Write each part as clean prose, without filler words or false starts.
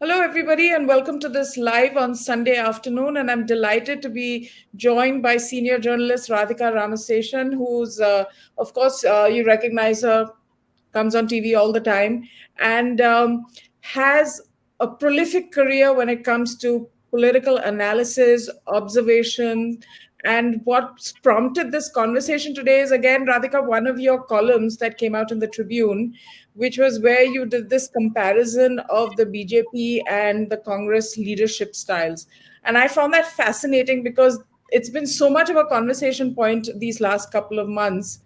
Hello, everybody, and welcome to this live on Sunday afternoon. And I'm delighted to be joined by senior journalist Radhika Ramaseshan, who's, of course, you recognize her, comes on TV all the time, and has a prolific career when it comes to political analysis, observation. And what's prompted this conversation today is again, Radhika, one of your columns that came out in the Tribune, which was where you did this comparison of the BJP and the Congress leadership styles. And I found that fascinating because it's been so much of a conversation point these last couple of months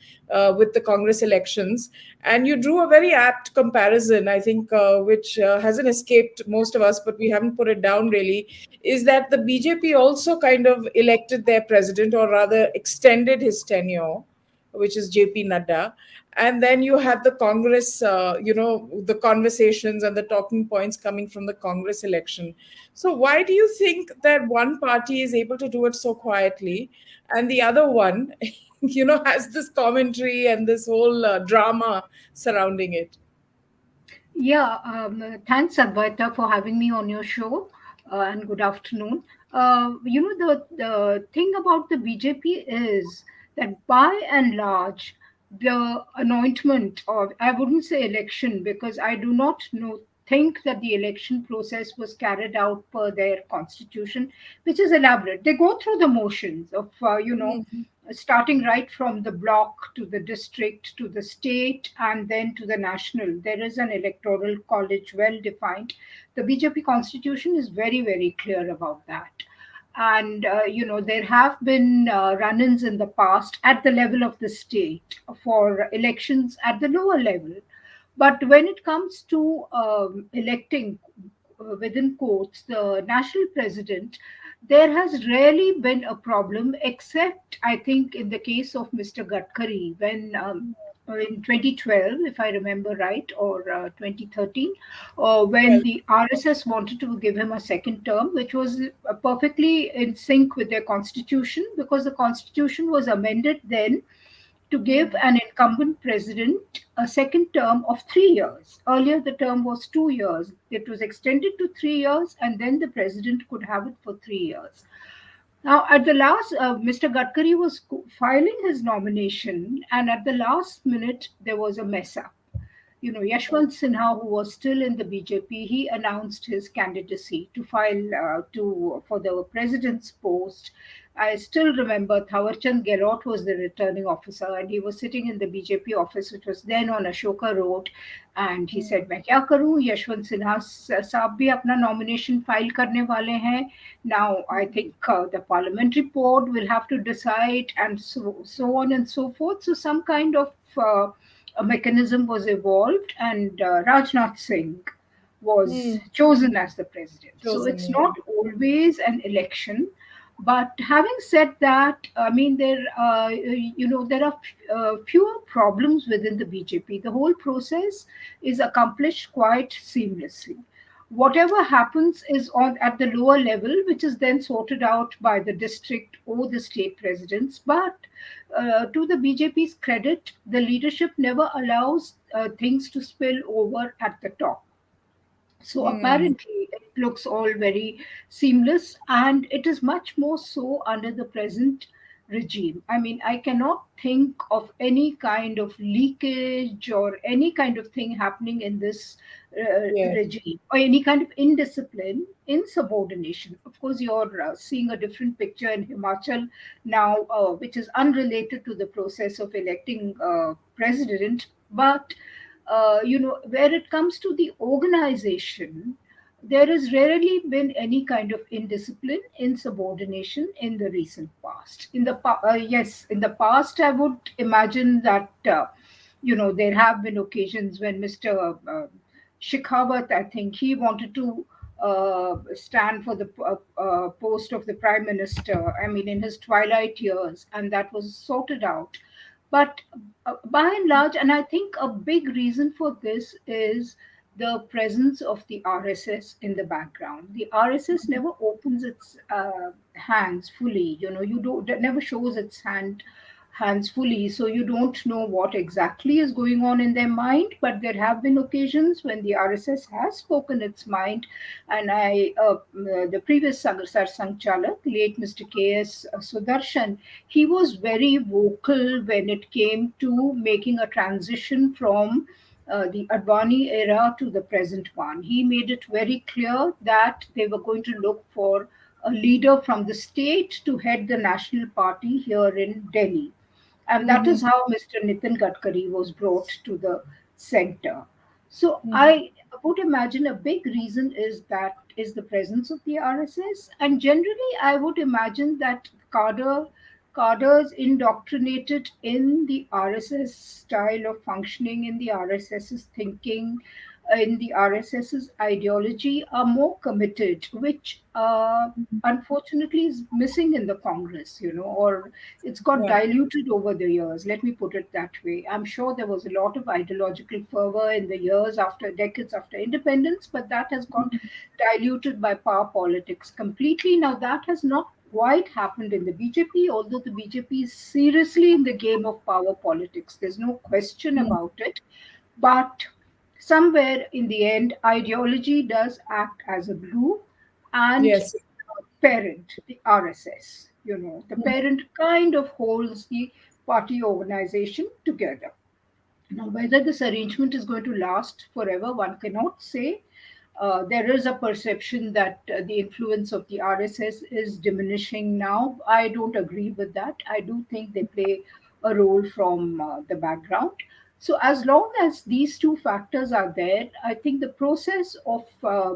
with the Congress elections. And you drew a very apt comparison, I think, which hasn't escaped most of us, but we haven't put it down really, is that the BJP also kind of elected their president, or rather extended his tenure, which is JP Nadda. And then you had the Congress, the conversations and the talking points coming from the Congress election. So, why do you think that one party is able to do it so quietly and the other one, has this commentary and this whole drama surrounding it? Yeah, thanks, Advaita, for having me on your show, and good afternoon. The thing about the BJP is that by and large, the anointment, or I wouldn't say election, because I do not think that the election process was carried out per their constitution, which is elaborate. They go through the motions of, Mhm. starting right from the block to the district to the state and then to the national. There is an electoral college well defined. The BJP constitution is very, very clear about that. And, there have been run ins in the past at the level of the state for elections at the lower level. But when it comes to electing, within quotes, the national president, there has rarely been a problem, except I think in the case of Mr. Gadkari, when in 2012, if I remember right, or 2013, when Well, the RSS wanted to give him a second term, which was perfectly in sync with their constitution, because the constitution was amended then to give an incumbent president a second term of 3 years. Earlier, the term was 2 years. It was extended to 3 years, and then the president could have it for 3 years. Now, at the last, Mr. Gadkari was filing his nomination, and at the last minute, there was a mess up. Yashwant Sinha, who was still in the BJP, he announced his candidacy to file to for the president's post. I still remember Thawarchand Gehlot was the returning officer, and he was sitting in the BJP office, which was then on Ashoka Road, and he said, "मैं क्या करूं? यशवंत सिन्हा साहब भी अपना nomination file करने वाले हैं. Now I think the parliamentary board will have to decide, and so on and so forth." So some kind of a mechanism was evolved, and Rajnath Singh was hmm, chosen as the president. So chosen. it's Yeah. not always an election. But having said that, I mean, there are fewer problems within the BJP. The whole process is accomplished quite seamlessly. Whatever happens is on at the lower level, which is then sorted out by the district or the state presidents. But to the BJP's credit, the leadership never allows things to spill over at the top. So Hmm. apparently, it looks all very seamless, and it is much more so under the present regime. I mean, I cannot think of any kind of leakage or any kind of thing happening in this Yeah. regime, or any kind of indiscipline, insubordination. Of course, you're seeing a different picture in Himachal now, which is unrelated to the process of electing president, but where it comes to the organization, there has rarely been any kind of indiscipline, insubordination in the recent past. Yes, in the past, I would imagine that there have been occasions when Mr. Shekhawat, I think, he wanted to stand for the post of the prime minister. I mean, in his twilight years, and that was sorted out. But by and large, and I think a big reason for this is the presence of the RSS in the background. The RSS never opens its hands fully. You know, you don't, it never shows its hand hands fully, so you don't know what exactly is going on in their mind. But there have been occasions when the RSS has spoken its mind, and the previous Sarsang Chalak, late Mr. K.S. Sudarshan, he was very vocal when it came to making a transition from the Advani era to the present one. He made it very clear that they were going to look for a leader from the state to head the national party here in Delhi. And that Mm-hmm. is how Mr. Nitin Gadkari was brought to the center. So Mm-hmm. I would imagine a big reason is the presence of the RSS, and generally I would imagine that cadres indoctrinated in the RSS style of functioning, in the RSS's thinking, in the RSS's ideology are more committed, which unfortunately is missing in the Congress, or it's got Yeah. diluted over the years. Let me put it that way. I'm sure there was a lot of ideological fervor in the years after, decades after independence, but that has got diluted by power politics completely. Now, that has not quite happened in the BJP, although the BJP is seriously in the game of power politics. There's no question Mm. about it. But somewhere in the end, ideology does act as a glue, and Yes. parent, the RSS, the Mm. parent kind of holds the party organization together. Now, whether this arrangement is going to last forever, one cannot say. There is a perception that the influence of the RSS is diminishing now. I don't agree with that. I do think they play a role from the background. So, as long as these two factors are there, I think the process of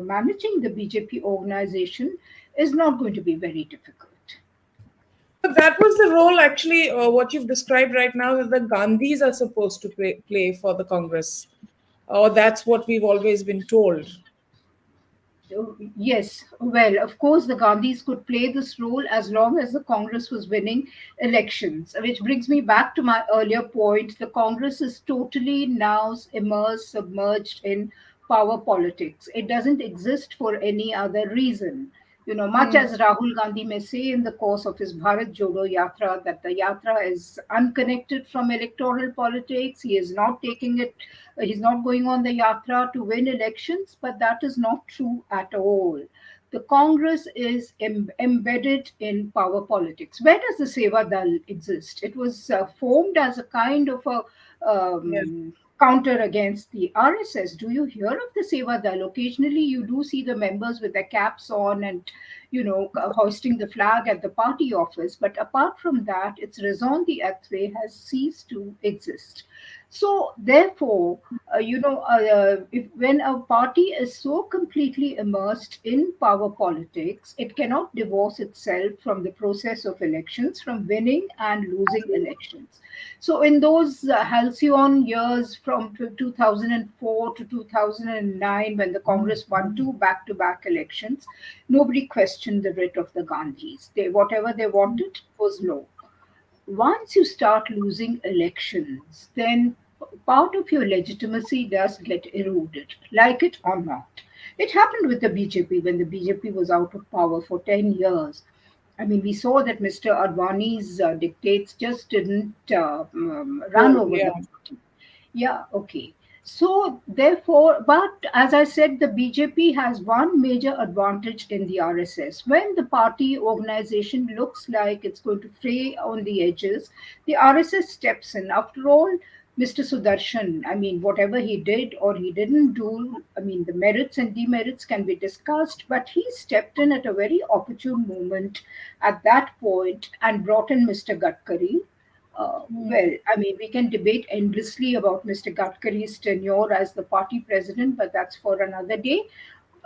managing the BJP organization is not going to be very difficult. But that was the role, actually, what you've described right now, that the Gandhis are supposed to play for the Congress. Or that's what we've always been told. Yes, well, of course, the Gandhis could play this role as long as the Congress was winning elections, which brings me back to my earlier point. The Congress is totally now immersed, submerged in power politics. It doesn't exist for any other reason. Much Mm. as Rahul Gandhi may say in the course of his Bharat Jodo Yatra that the Yatra is unconnected from electoral politics, he is not taking it, he's not going on the Yatra to win elections, but that is not true at all. The Congress is embedded in power politics. Where does the Seva Dal exist? It was formed as a kind of a Yeah. counter against the RSS. Do you hear of the Seva Dal? Occasionally, you do see the members with their caps on and, hoisting the flag at the party office. But apart from that, its raison d'etre has ceased to exist. So, therefore, if when a party is so completely immersed in power politics, it cannot divorce itself from the process of elections, from winning and losing elections. So, in those halcyon years from 2004 to 2009, when the Congress won two back-to-back elections, nobody questioned the writ of the Gandhis. Whatever they wanted was law. Once you start losing elections, then part of your legitimacy does get eroded, like it or not. It happened with the BJP when the BJP was out of power for 10 years. I mean, we saw that Mr. Advani's dictates just didn't run Hold. over Yeah. the party. Yeah, okay. So, therefore, but as I said, the BJP has one major advantage in the RSS. When the party organization looks like it's going to fray on the edges, the RSS steps in. After all, Mr. Sudarshan, I mean, whatever he did or he didn't do, I mean, the merits and demerits can be discussed, but he stepped in at a very opportune moment at that point and brought in Mr. Gadkari. Mm. Well, I mean, we can debate endlessly about Mr. Gadkari's tenure as the party president, but that's for another day.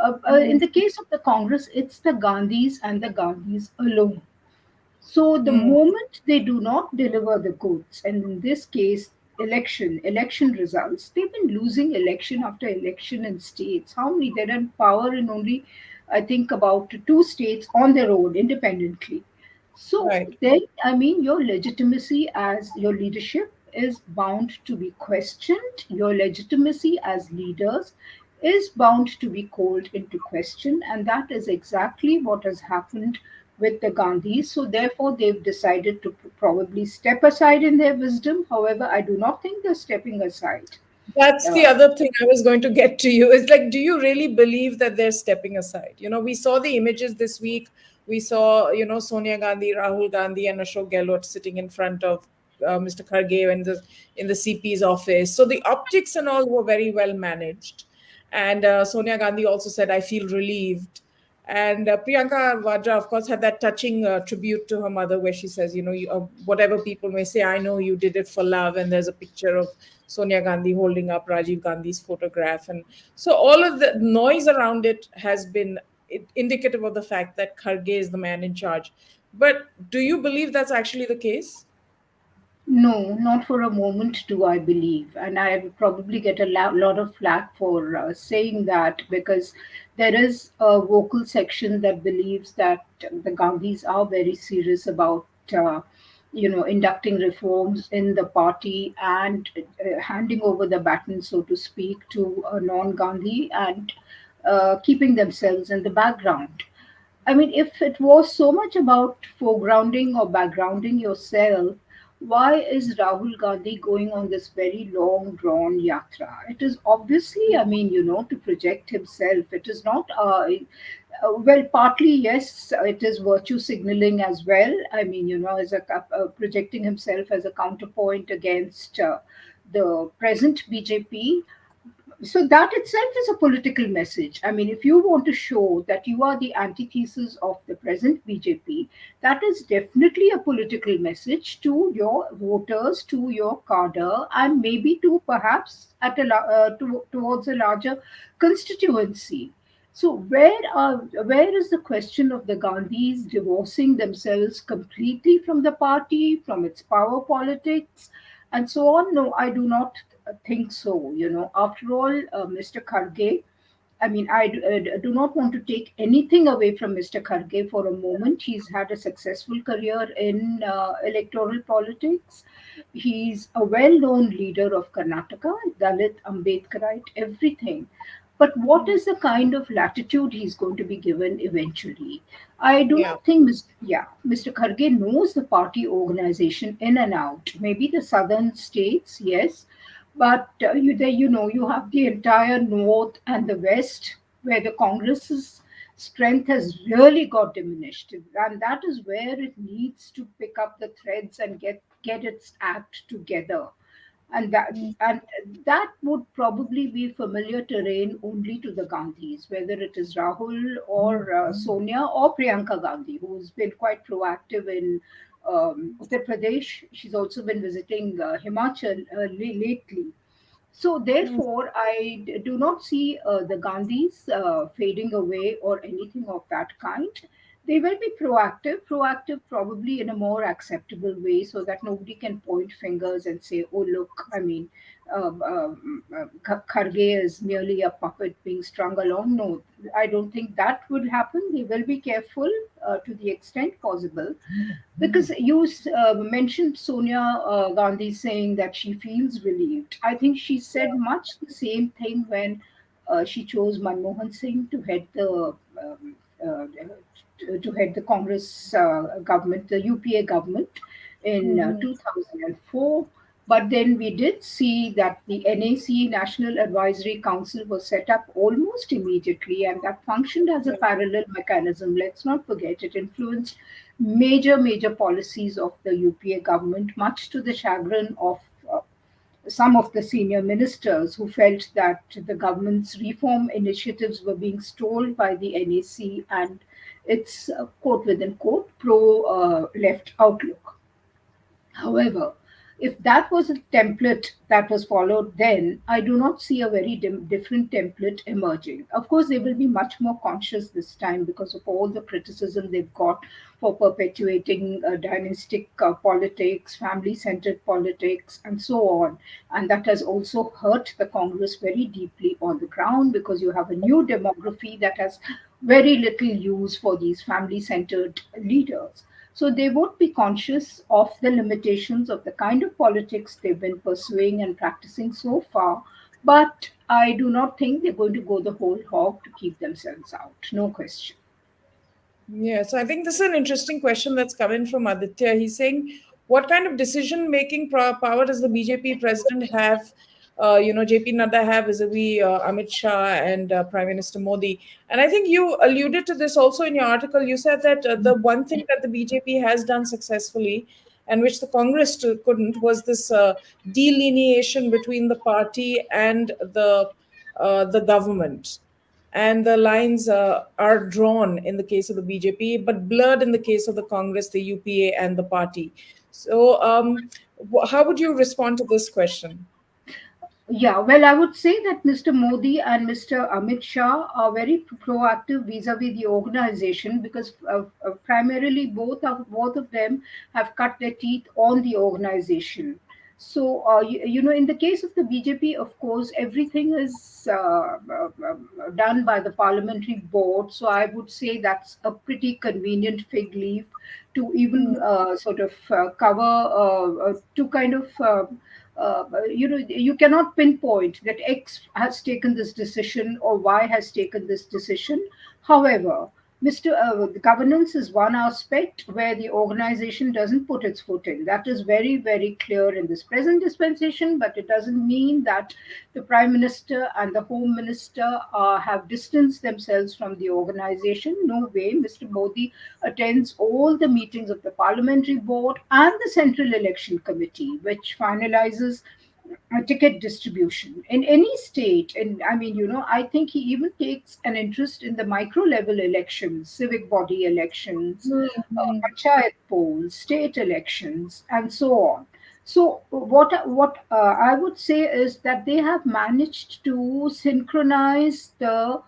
In Mm. the case of the Congress, it's the Gandhis and the Gandhis alone. So the Mm. moment they do not deliver the goods, and in this case, election results, they've been losing election after election in states. How many? They're in power in only, I think, about two states on their own independently. So Right. then, I mean, your legitimacy as your leadership is bound to be questioned. Your legitimacy as leaders is bound to be called into question. And that is exactly what has happened with the Gandhis. So therefore, they've decided to probably step aside in their wisdom. However, I do not think they're stepping aside. That's the Uh, other thing I was going to get to you. It's like, do you really believe that they're stepping aside? We saw the images this week. We saw, Sonia Gandhi, Rahul Gandhi, and Ashok Gehlot sitting in front of Mr. Kharge in the CP's office. So the optics and all were very well managed. And Sonia Gandhi also said, "I feel relieved." And Priyanka Vadra, of course, had that touching tribute to her mother where she says, whatever people may say, I know you did it for love. And there's a picture of Sonia Gandhi holding up Rajiv Gandhi's photograph. And so all of the noise around it has been indicative of the fact that Kharge is the man in charge. But do you believe that's actually the case? No, not for a moment do I believe. And I will probably get a lot of flack for saying that, because there is a vocal section that believes that the Gandhis are very serious about, inducting reforms in the party and handing over the baton, so to speak, to a non Gandhi, and keeping themselves in the background. I mean, if it was so much about foregrounding or backgrounding yourself, why is Rahul Gandhi going on this very long, drawn yatra? It is obviously, I mean, to project himself. It is not, well, partly, yes, it is virtue signaling as well. I mean, as projecting himself as a counterpoint against the present BJP. So that itself is a political message. I mean, if you want to show that you are the antithesis of the present BJP, that is definitely a political message to your voters, to your cadre, and maybe to perhaps towards a larger constituency. So where is the question of the Gandhis divorcing themselves completely from the party, from its power politics, and so on? No, I do not think so. After all, Mr. Kharge, I mean, I do not want to take anything away from Mr. Kharge for a moment. He's had a successful career in electoral politics. He's a well known leader of Karnataka, Dalit, Ambedkarite, everything. But what is the kind of latitude he's going to be given eventually? I do Yeah. not think, Mr. Kharge knows the party organization in and out. Maybe the southern states, yes, but you have the entire north and the west, where the Congress's strength has really got diminished, and that is where it needs to pick up the threads and get its act together. And that would probably be familiar terrain only to the Gandhis, whether it is Rahul or Sonia or Priyanka Gandhi, who's been quite proactive in Uttar Pradesh. She's also been visiting Himachal lately. So therefore, do not see the Gandhis fading away or anything of that kind. They will be proactive probably in a more acceptable way, so that nobody can point fingers and say, "Oh, look, I mean, Kharge is merely a puppet being strung along." No, I don't think that would happen. They will be careful to the extent possible, because you mentioned Sonia Gandhi saying that she feels relieved. I think she said much the same thing when she chose Manmohan Singh to head the Congress government, the UPA government in Mhm. 2004. But then we did see that the NAC, National Advisory Council, was set up almost immediately, and that functioned as a parallel mechanism. Let's not forget, it influenced major policies of the UPA government, much to the chagrin of some of the senior ministers, who felt that the government's reform initiatives were being stalled by the NAC and its quote within quote pro left outlook. However, if that was a template that was followed then, I do not see a very different template emerging. Of course, they will be much more conscious this time because of all the criticism they've got for perpetuating dynastic politics, family centered politics, and so on. And that has also hurt the Congress very deeply on the ground, because you have a new demography that has very little use for these family centered leaders. So they would be conscious of the limitations of the kind of politics they've been pursuing and practicing so far. But I do not think they're going to go the whole hog to keep themselves out. No question. Yeah, so I think this is an interesting question that's coming from Aditya. He's saying, what kind of decision-making power does the BJP president have? JP Nadda have vis-a-vis Amit Shah and Prime Minister Modi. And I think you alluded to this also in your article. You said that the one thing that the BJP has done successfully, and which the Congress couldn't, was this delineation between the party and the government, and the lines are drawn in the case of the BJP, but blurred in the case of the Congress, the UPA, and the party. So, how would you respond to this question? Yeah, well, I would say that Mr. Modi and Mr. Amit Shah are very proactive vis-a-vis the organization because primarily both of them have cut their teeth on the organization. So, in the case of the BJP, of course, everything is done by the parliamentary board. So, I would say that's a pretty convenient fig leaf to even sort of cover, to kind of you cannot pinpoint that X has taken this decision or Y has taken this decision. However, the governance is one aspect where the organization doesn't put its foot in. That is very, very clear in this present dispensation, but it doesn't mean that the Prime Minister and the Home Minister have distanced themselves from the organization. No way. Mr. Modi attends all the meetings of the Parliamentary Board and the Central Election Committee, which finalizes ticket distribution in any state. And I mean, I think he even takes an interest in the micro level elections, civic body elections, Mm-hmm. panchayat polls, state elections, and so on. So what I would say is that they have managed to synchronize the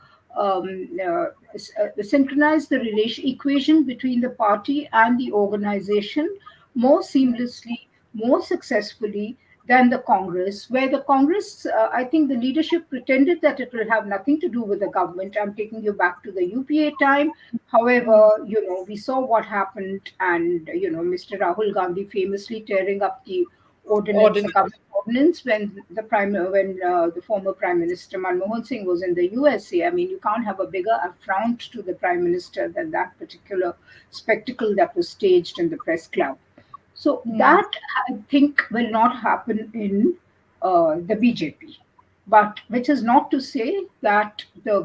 relation equation between the party and the organization more seamlessly, more successfully than the Congress, where the Congress, I think the leadership pretended that it will have nothing to do with the government. I'm taking you back to the UPA time. However, we saw what happened, and Mr. Rahul Gandhi famously tearing up the ordinance, the Ordinary. government ordinance, when the former Prime Minister Manmohan Singh was in the USA. I mean, you can't have a bigger affront to the Prime Minister than that particular spectacle that was staged in the press club. So Mm. that I think will not happen in the BJP. But which is not to say that the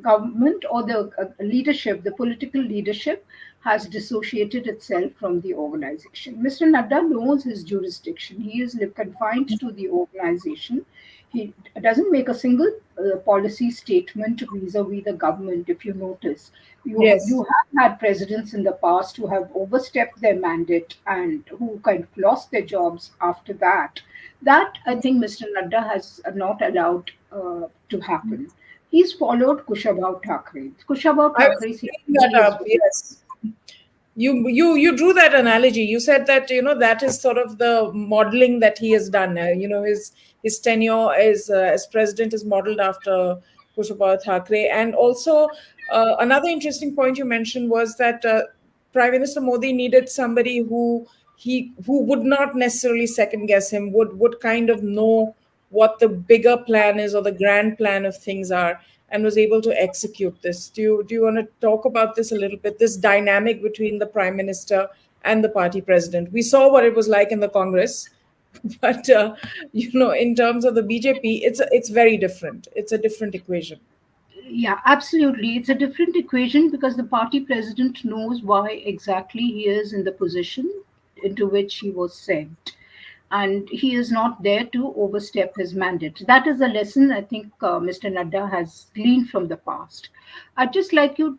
government or the leadership, the political leadership, has dissociated itself from the organization. Mr. Nadda knows his jurisdiction. He is confined to the organization. He doesn't make a single policy statement vis-a-vis the government. If you notice, you Yes. have had presidents in the past who have overstepped their mandate and who kind of lost their jobs after that. That I think Mr. Nadda has not allowed to happen. He's followed Kushabhav Thackeray. Kushabhav I was Thackeray bringing that CPD is up. very. Yes. You drew that analogy. You said that that is sort of the modeling that he has done. His tenure as president is modeled after Kushabha Thackeray, and also another interesting point you mentioned was that Prime Minister Modi needed somebody who would not necessarily second guess him, would kind of know what the bigger plan is or the grand plan of things are, and was able to execute this. Do you want to talk about this a little bit? This dynamic between the prime minister and the party president. We saw what it was like in the Congress, but in terms of the BJP, it's very different. It's a different equation. Yeah, absolutely. It's a different equation because the party president knows why exactly he is in the position into which he was sent. And he is not there to overstep his mandate. That is a lesson I think Mr. Nadda has gleaned from the past. I'd just like to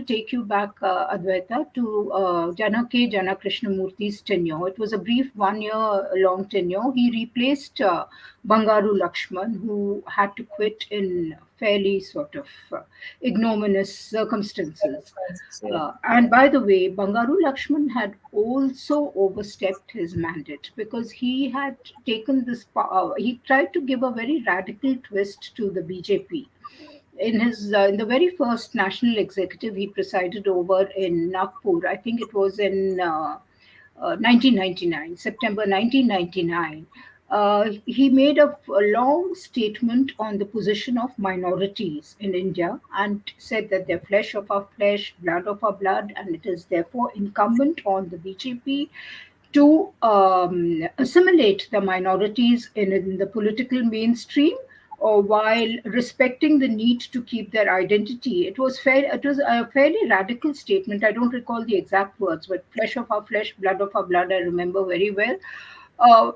take you back, Advaita, to Jana Krishnamurthy's tenure. It was a brief 1 year long tenure. He replaced Bangaru Lakshman, who had to quit in fairly sort of ignominious circumstances. Yeah. And by the way, Bangaru Lakshman had also overstepped his mandate because he had taken this power. He tried to give a very radical twist to the BJP. In the very first national executive he presided over in Nagpur, I think it was in 1999, September 1999. he made a long statement on the position of minorities in India and said that they're flesh of our flesh, blood of our blood, and it is therefore incumbent on the BJP to assimilate the minorities in the political mainstream, or while respecting the need to keep their identity. It was a fairly radical statement. I don't recall the exact words, but flesh of our flesh, blood of our blood, I remember very well,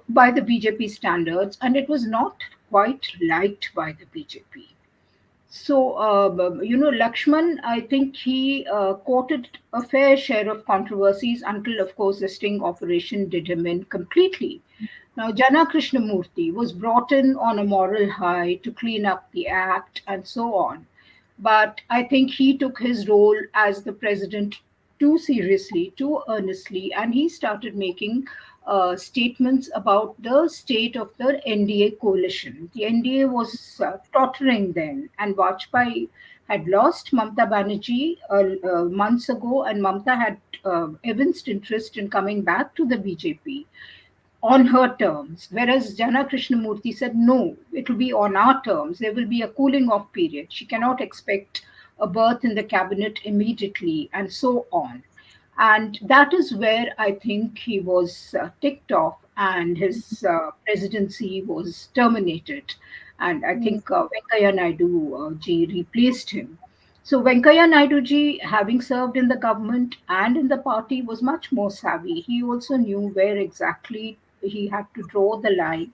by the BJP standards, and it was not quite liked by the BJP. So, Lakshman, I think he courted a fair share of controversies until, of course, the sting operation did him in completely. Now, Jana Krishnamurti was brought in on a moral high to clean up the act and so on. But I think he took his role as the president too seriously, too earnestly, and he started making statements about the state of the NDA coalition. The NDA was tottering then, and Vajpayee had lost Mamta Banerjee months ago, and Mamta had evinced interest in coming back to the BJP on her terms, whereas Jana Krishnamurti said, no, it will be on our terms. There will be a cooling off period. She cannot expect a berth in the cabinet immediately, and so on. And that is where I think he was ticked off and his presidency was terminated. And I think Venkaya Naidu ji replaced him. So Venkaya Naidu ji, having served in the government and in the party, was much more savvy. He also knew where exactly he had to draw the line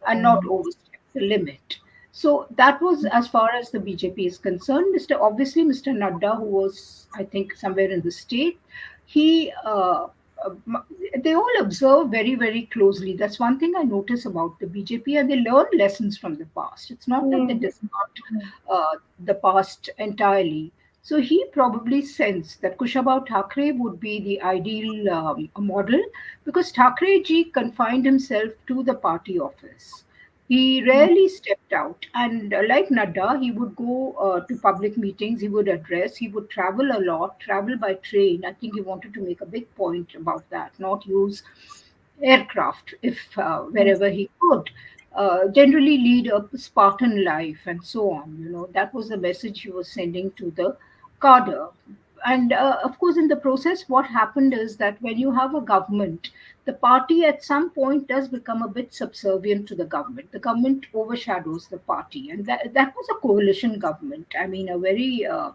and not overstep the limit. So that was as far as the BJP is concerned. Mr. Nadda, who was, I think, somewhere in the state, he they all observe very, very closely. That's one thing I notice about the BJP, and they learn lessons from the past. It's not that they discard the past entirely. So he probably sensed that Kushabha Thackeray would be the ideal model, because Thackeray ji confined himself to the party office. He rarely stepped out, and like Nadda, he would go to public meetings, he would address, he would travel a lot, travel by train. I think he wanted to make a big point about that, not use aircraft if wherever he could. Generally lead a Spartan life and so on. That was the message he was sending to the cadre. And of course, in the process, what happened is that when you have a government, the party at some point does become a bit subservient to the government. The government overshadows the party, and that was a coalition government. I mean, a very uh,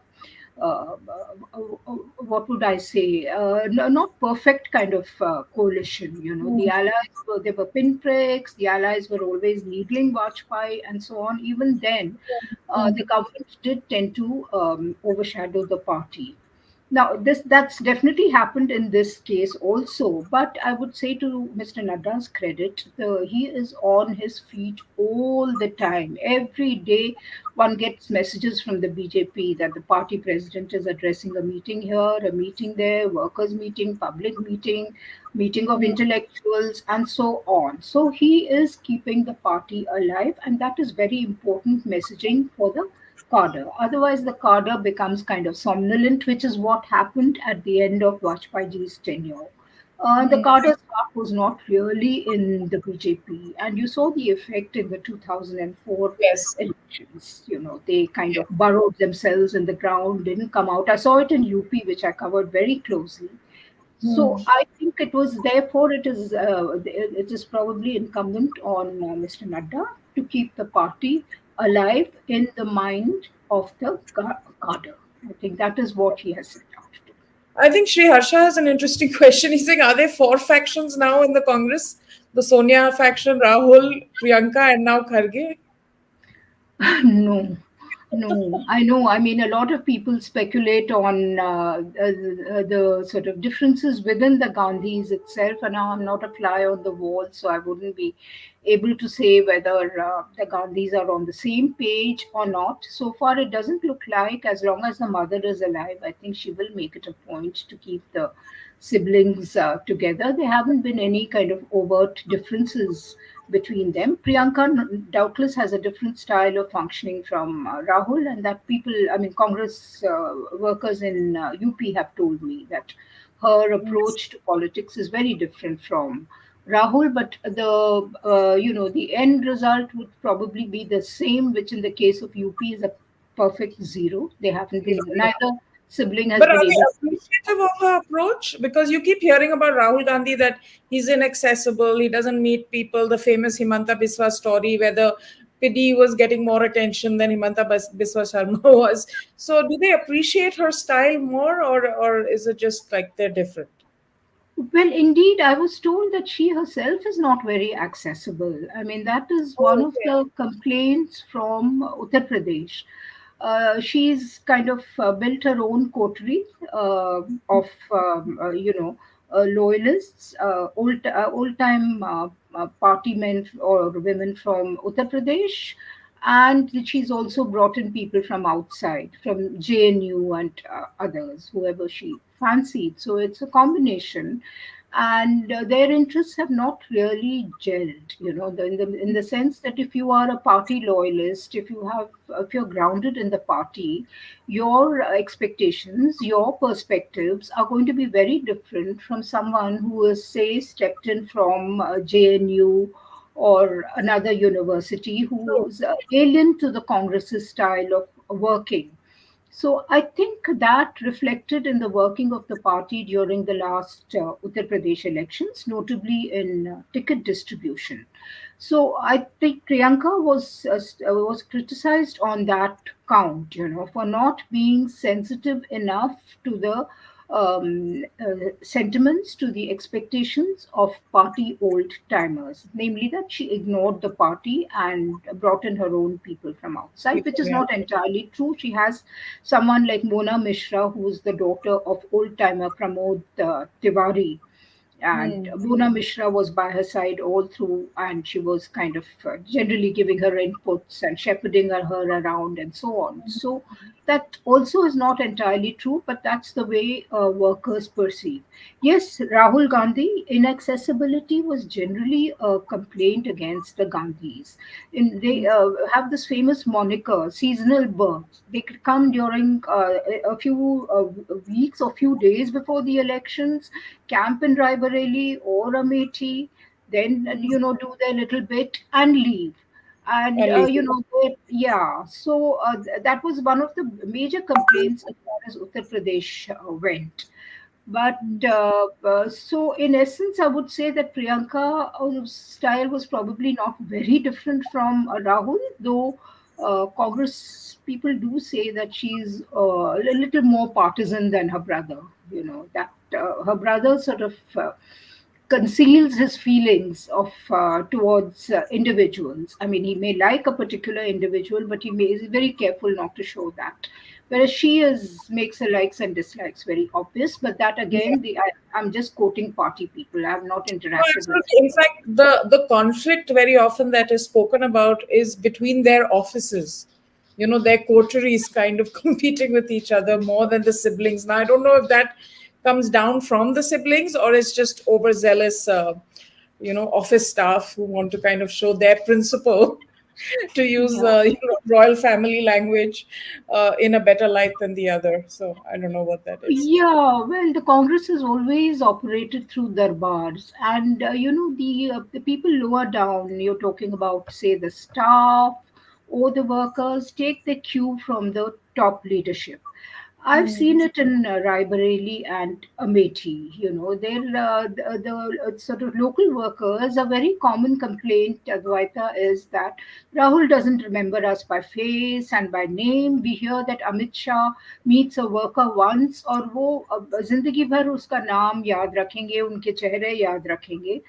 what would I say? Not perfect kind of coalition. The allies were, they were pinpricks. The allies were always needling Vajpayee and so on. Even then, the government did tend to overshadow the party. Now, this that's definitely happened in this case also. But I would say to Mr. Nadda's credit, he is on his feet all the time. Every day, one gets messages from the BJP that the party president is addressing a meeting here, a meeting there, workers' meeting, public meeting, meeting of intellectuals, and so on. So he is keeping the party alive, and that is very important messaging for the cadre. Otherwise, the cadre becomes kind of somnolent, which is what happened at the end of Vajpayee's tenure. The cadre's heart was not really in the BJP, and you saw the effect in the 2004 Yes. elections. They kind of burrowed themselves in the ground, didn't come out. I saw it in UP, which I covered very closely. So I think it was therefore it is probably incumbent on Mr. Nadda to keep the party alive in the mind of the cadre. I think that is what he has set out to. I think Sri Harsha has an interesting question. He's saying, are there four factions now in the Congress? The Sonia faction, Rahul, Priyanka, and now Kharge? No, no, I know. I mean, a lot of people speculate on the sort of differences within the Gandhis itself, and now I'm not a fly on the wall, so I wouldn't be able to say whether the Gandhis are on the same page or not. So far, it doesn't look like, as long as the mother is alive, I think she will make it a point to keep the siblings together. There haven't been any kind of overt differences between them. Priyanka doubtless has a different style of functioning from Rahul, and that people, I mean, Congress workers in UP have told me that her approach to politics is very different from Rahul, but the end result would probably be the same, which in the case of UP is a perfect zero. They haven't been Yeah. neither sibling has But been are able. they appreciative of her approach? Because you keep hearing about Rahul Gandhi that he's inaccessible, he doesn't meet people. The famous Himanta Biswa story where the PD was getting more attention than Biswa Sharma was. So, do they appreciate her style more, or is it just like they're different? Well, indeed, I was told that she herself is not very accessible. I mean, that is one Oh, of okay. the complaints from Uttar Pradesh. She's kind of built her own coterie of, loyalists, old time party men or women from Uttar Pradesh. And she's also brought in people from outside, from JNU and others, whoever she fancied. So it's a combination, and their interests have not really gelled. In the sense that if you are a party loyalist, if you're grounded in the party, your expectations, your perspectives are going to be very different from someone who is, say, stepped in from JNU or another university, True. who's alien to the Congress's style of working. So I think that reflected in the working of the party during the last Uttar Pradesh elections, notably in ticket distribution. So I think Priyanka was criticized on that count, for not being sensitive enough to the sentiments, to the expectations of party old timers, namely that she ignored the party and brought in her own people from outside, which People, is yeah. not entirely true. She has someone like Mona Mishra, who is the daughter of old timer Pramod Tiwari, and Hmm. Mona Mishra was by her side all through, and she was kind of generally giving her inputs and shepherding her around and so on. So that also is not entirely true, but that's the way workers perceive. Yes, Rahul Gandhi inaccessibility was generally a complaint against the Gandhis. They have this famous moniker, seasonal births. They could come during a few weeks or few days before the elections, camp in Raebareli or Amethi, then do their little bit and leave. And And leave. yeah. So that was one of the major complaints as far as Uttar Pradesh went. But so, in essence, I would say that Priyanka's style was probably not very different from Rahul, though Congress people do say that she's a little more partisan than her brother. That her brother sort of conceals his feelings of towards individuals. I mean, he may like a particular individual, but is very careful not to show that. Whereas she makes her likes and dislikes very obvious. But that again, I'm just quoting party people. I have not No, interacted with absolutely. In fact, the conflict very often that is spoken about is between their offices. Their coteries kind of competing with each other more than the siblings. Now, I don't know if that comes down from the siblings or it's just overzealous, office staff who want to kind of show their principle to use, yeah. royal family language in a better light than the other. So I don't know what that is. Yeah, well, the Congress has always operated through darbars, and the people lower down. You're talking about, say, the staff or the workers take the cue from the top leadership. I've seen it in Raebareli and Amethi. The sort of local workers. A very common complaint, Advaita, is that Rahul doesn't remember us by face and by name. We hear that Amit Shah meets a worker once और वो जिंदगी भर उसका नाम याद रखेंगे, उनके चेहरे याद रखेंगे.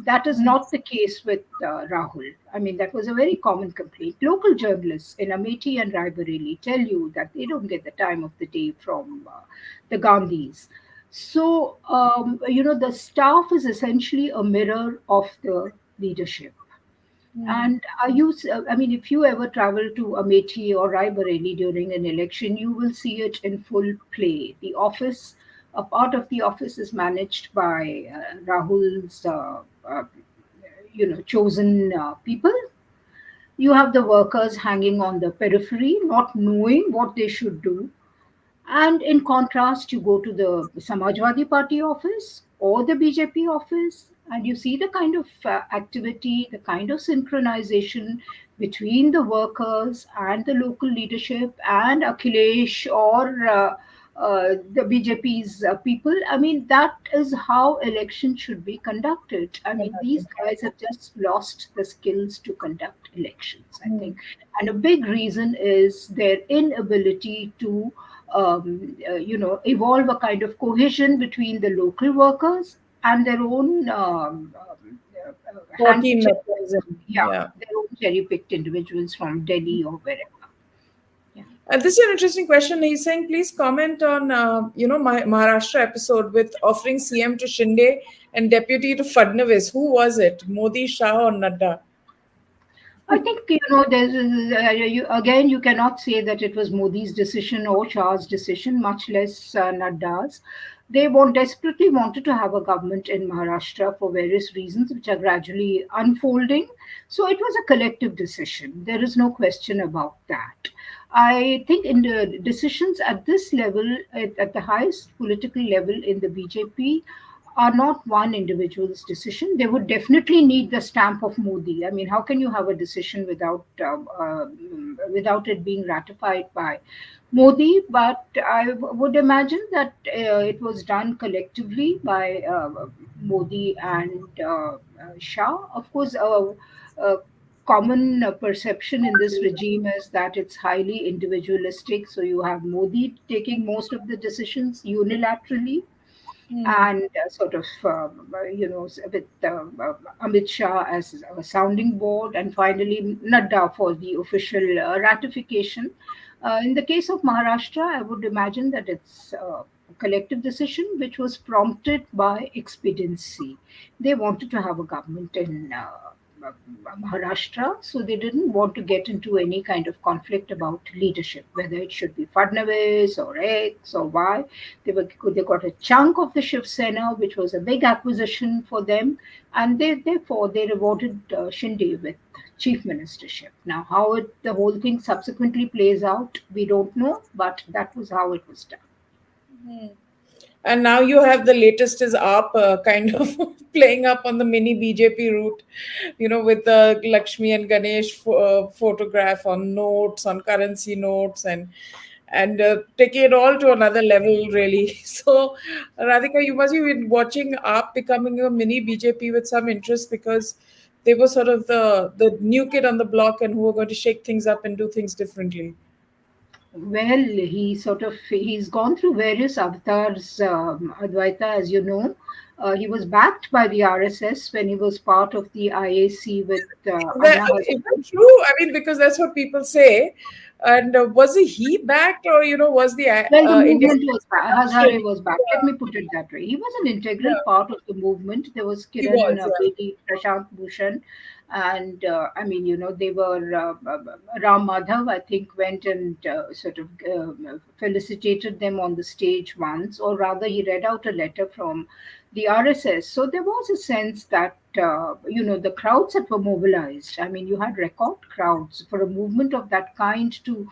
That is not the case with Rahul. I mean, that was a very common complaint. Local journalists in Amethi and Raebareli tell you that they don't get the time of the day from the Gandhis. So, the staff is essentially a mirror of the leadership. And I mean, if you ever travel to Amethi or Raebareli during an election, you will see it in full play. A part of the office is managed by Rahul's, chosen people. You have the workers hanging on the periphery, not knowing what they should do. And in contrast, you go to the Samajwadi Party office or the BJP office, And you see the kind of activity, the kind of synchronization between the workers and the local leadership and Akhilesh or the BJP's people. I mean, that is how elections should be conducted. I mean, these guys have just lost the skills to conduct elections, I think. And a big reason is their inability to evolve a kind of cohesion between the local workers and their own hand 14 mechanism. yeah, Yeah. their own cherry picked individuals from Delhi or wherever. Yeah. This is an interesting question. He's saying, please comment on, my Maharashtra episode with offering CM to Shinde and deputy to Fadnavis. Who was it? Modi, Shah, or Nadda? I think there's you cannot say that it was Modi's decision or Shah's decision, much less Nadda's. They desperately wanted to have a government in Maharashtra for various reasons, which are gradually unfolding. So it was a collective decision. There is no question about that. I think in the decisions at this level, at the highest political level in the BJP, are not one individual's decision. They would definitely need the stamp of Modi. I mean, how can you have a decision without it being ratified by Modi? But I would imagine that it was done collectively by Modi and Shah. Of course, common perception in this regime is that it's highly individualistic. So you have Modi taking most of the decisions unilaterally and sort of, with Amit Shah as a sounding board, and finally Nadda for the official ratification. In the case of Maharashtra, I would imagine that it's a collective decision which was prompted by expediency. They wanted to have a government in Maharashtra, so they didn't want to get into any kind of conflict about leadership, whether it should be Fadnavis or X or Y. They got a chunk of the Shiv Sena, which was a big acquisition for them, and therefore they rewarded Shinde with chief ministership. Now, how the whole thing subsequently plays out, we don't know, but that was how it was done. And now you have the latest is up, kind of playing up on the mini BJP route, with the Lakshmi and Ganesh photograph on notes, on currency notes, and taking it all to another level, really. So, Radhika, you must have been watching up becoming a mini BJP with some interest, because they were sort of the new kid on the block and who were going to shake things up and do things differently. Well, he's gone through various avatars, Advaita, as you know. He was backed by the RSS when he was part of the IAC with Anna Is that Hazare. true? I mean, because that's what people say. And was he backed, or was the Well, the Indian movement was back. Hazare actually? was back. Let me put it that way. He was an integral Yeah, part of the movement. There was he Kiran was. Yeah. Bedi, Prashant Bhushan, and I mean, they were Ram Madhav. I think went and sort of felicitated them on the stage once, or rather, he read out a letter from the RSS. So there was a sense that the crowds that were mobilized. I mean, you had record crowds for a movement of that kind to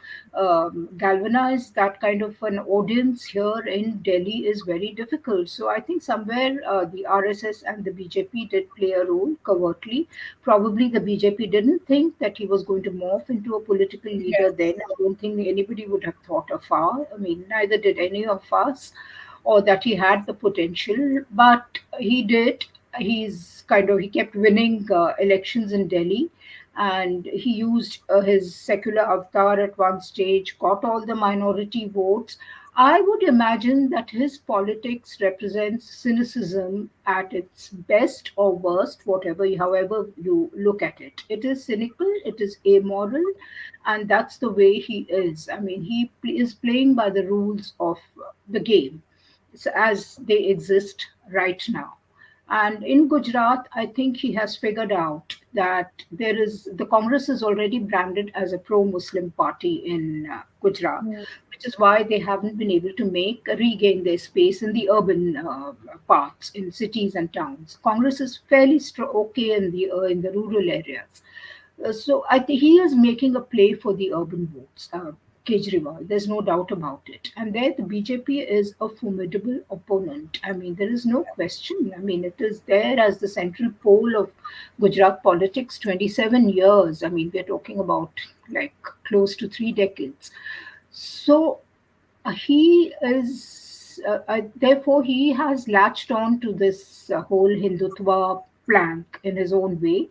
galvanize that kind of an audience here in Delhi is very difficult. So I think somewhere the RSS and the BJP did play a role covertly. Probably the BJP didn't think that he was going to morph into a political leader then. I don't think anybody would have thought afar. I mean, neither did any of us, or that he had the potential, but he did. He kept winning elections in Delhi, and he used his secular avatar at one stage, got all the minority votes. I would imagine that his politics represents cynicism at its best or worst, however you look at it. It is cynical, it is amoral, and that's the way he is. I mean, is playing by the rules of the game as they exist right now. And in Gujarat, I think he has figured out that the Congress is already branded as a pro-Muslim party in Gujarat, which is why they haven't been able to regain their space in the urban parts, in cities and towns. Congress is fairly okay in the rural areas. So I think he is making a play for the urban votes. Kejriwal. There's no doubt about it. And there, the BJP is a formidable opponent. I mean, there is no question. I mean, it is there as the central pole of Gujarat politics, 27 years. I mean, we're talking about like close to 3 decades. So he is, therefore, he has latched on to this whole Hindutva plank in his own way.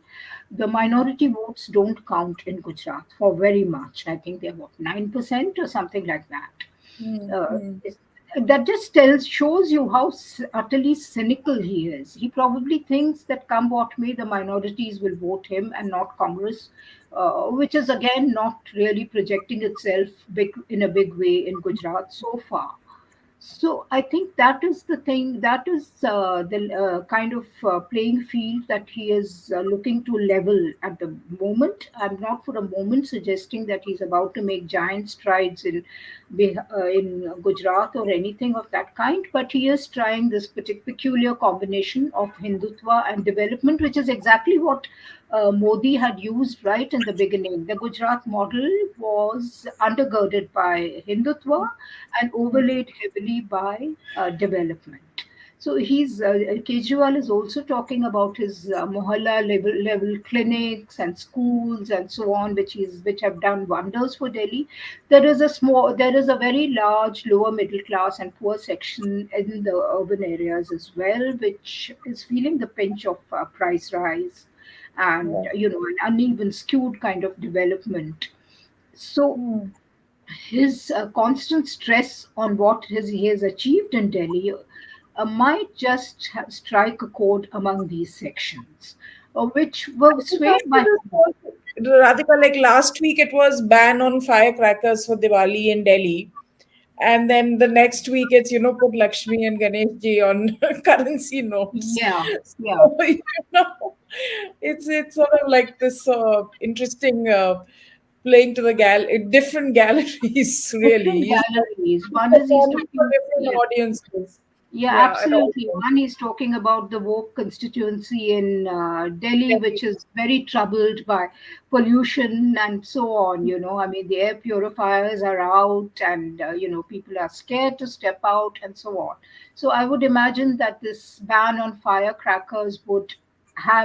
The minority votes don't count in Gujarat for very much. I think they're what, 9% or something like that. Mm, Uh, mm. it's- that just tells shows you how utterly cynical he is. He probably thinks that come what may, the minorities will vote him and not Congress, which is again not really projecting itself in a big way in Gujarat so far. So I think that is the thing. That is the kind of playing field that he is looking to level at the moment. I'm not for a moment suggesting that he's about to make giant strides in Gujarat or anything of that kind, but he is trying this peculiar combination of Hindutva and development, which is exactly what Modi had used right in the beginning. The Gujarat model was undergirded by Hindutva and overlaid heavily by development. So Kejriwal is also talking about his mohalla level clinics and schools and so on, which have done wonders for Delhi. There is a very large lower middle class and poor section in the urban areas as well, which is feeling the pinch of price rise and Yeah. an uneven, skewed kind of development. So Mm. his constant stress on what he has achieved in Delhi might just strike a chord among these sections, which were It's swayed after by. this whole- Radhika, like last week, it was ban on firecrackers for Diwali in Delhi. And then the next week, it's, put Lakshmi and Ganesh ji on currency notes. Yeah, yeah. So, know, it's sort of like this interesting playing to the different galleries, really. Different He's galleries. he's One is he's performing for talking, different yeah. audiences. Yeah, Yeah, at all absolutely. times. One is talking about the woke constituency in Delhi, Delhi. which is very troubled by pollution and so on. I mean, the air purifiers are out, and people are scared to step out, and so on. So I would imagine that this ban on firecrackers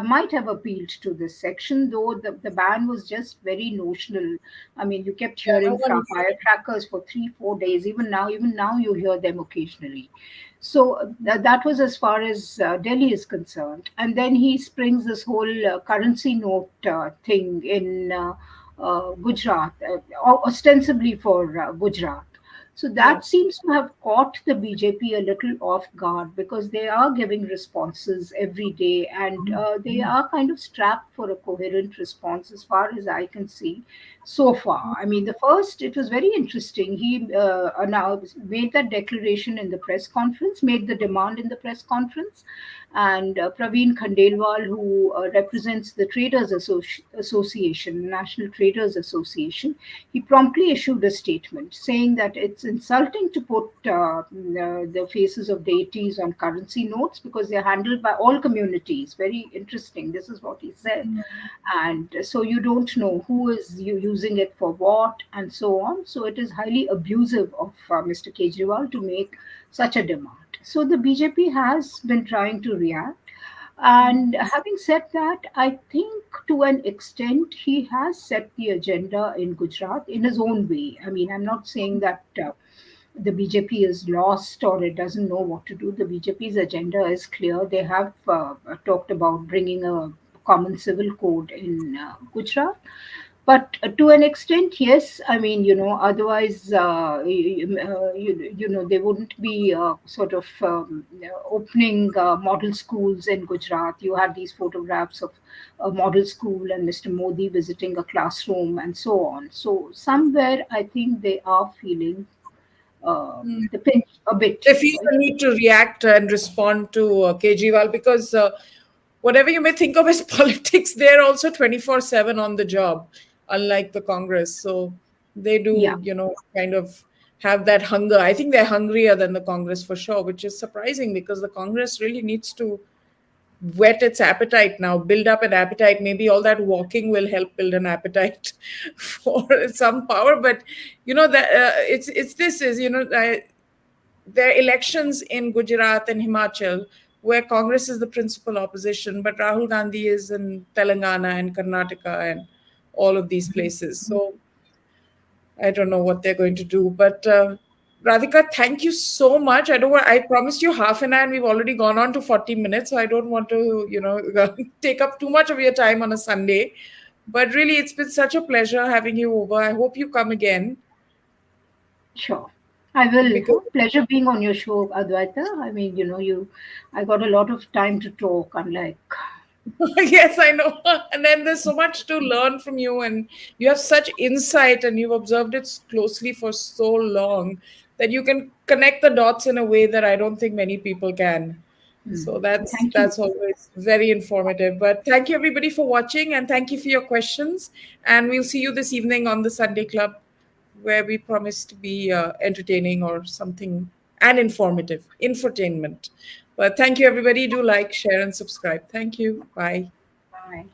might have appealed to this section, though the ban was just very notional. I mean, you kept Yeah, no hearing one. firecrackers for 3, 4 days. Even now, you hear them occasionally. So that was as far as Delhi is concerned. And then he springs this whole currency note thing in Gujarat, ostensibly for Gujarat. So Yeah. that seems to have caught the BJP a little off guard because they are giving responses every day and they are kind of strapped for a coherent response as far as I can see so far. I mean, the first, it was very interesting. He announced, made that declaration in the press conference, made the demand in the press conference, and Praveen Khandelwal, who represents the Association, National Traders Association, he promptly issued a statement saying that it's insulting to put the faces of deities on currency notes because they're handled by all communities. Very interesting. This is what he said. And so you don't know who is using it for what and so on. So it is highly abusive of Mr. Kejriwal to make such a demand. So the BJP has been trying to react. And having said that, I think to an extent he has set the agenda in Gujarat in his own way. I mean, I'm not saying that the BJP is lost or it doesn't know what to do. The BJP's agenda is clear. They have talked about bringing a common civil code in Gujarat. But to an extent, yes. I mean, otherwise, they wouldn't be sort of opening model schools in Gujarat. You had these photographs of a model school and Mr. Modi visiting a classroom and so on. So somewhere, I think they are feeling the pinch a bit. They feel the need to react and respond to Kejriwal because whatever you may think of as politics, they're also 24/7 on the job, unlike the Congress. So they Yeah. do, kind of have that hunger. I think they're hungrier than the Congress for sure, which is surprising because the Congress really needs to whet its appetite now, build up an appetite. Maybe all that walking will help build an appetite for some power. But that it's this is there are elections in Gujarat and Himachal where Congress is the principal opposition, but Rahul Gandhi is in Telangana and Karnataka and all of these places. So I don't know what they're going to do. But Radhika, thank you so much. I promised you half an hour and we've already gone on to 40 minutes. So I don't want to, take up too much of your time on a Sunday. But really, it's been such a pleasure having you over. I hope you come again Sure. I will. because Pleasure being on your show, Advaita. I mean, I got a lot of time to talk, unlike. yes, I know. And then there's so much to learn from you, and you have such insight, and you've observed it closely for so long that you can connect the dots in a way that I don't think many people can. So that's Thank you. that's always very informative. But thank you everybody for watching, and thank you for your questions. And we'll see you this evening on the Sunday Club, where we promise to be entertaining or something and informative, infotainment. But thank you everybody. Do like, share, and subscribe. Thank you. Bye. Bye.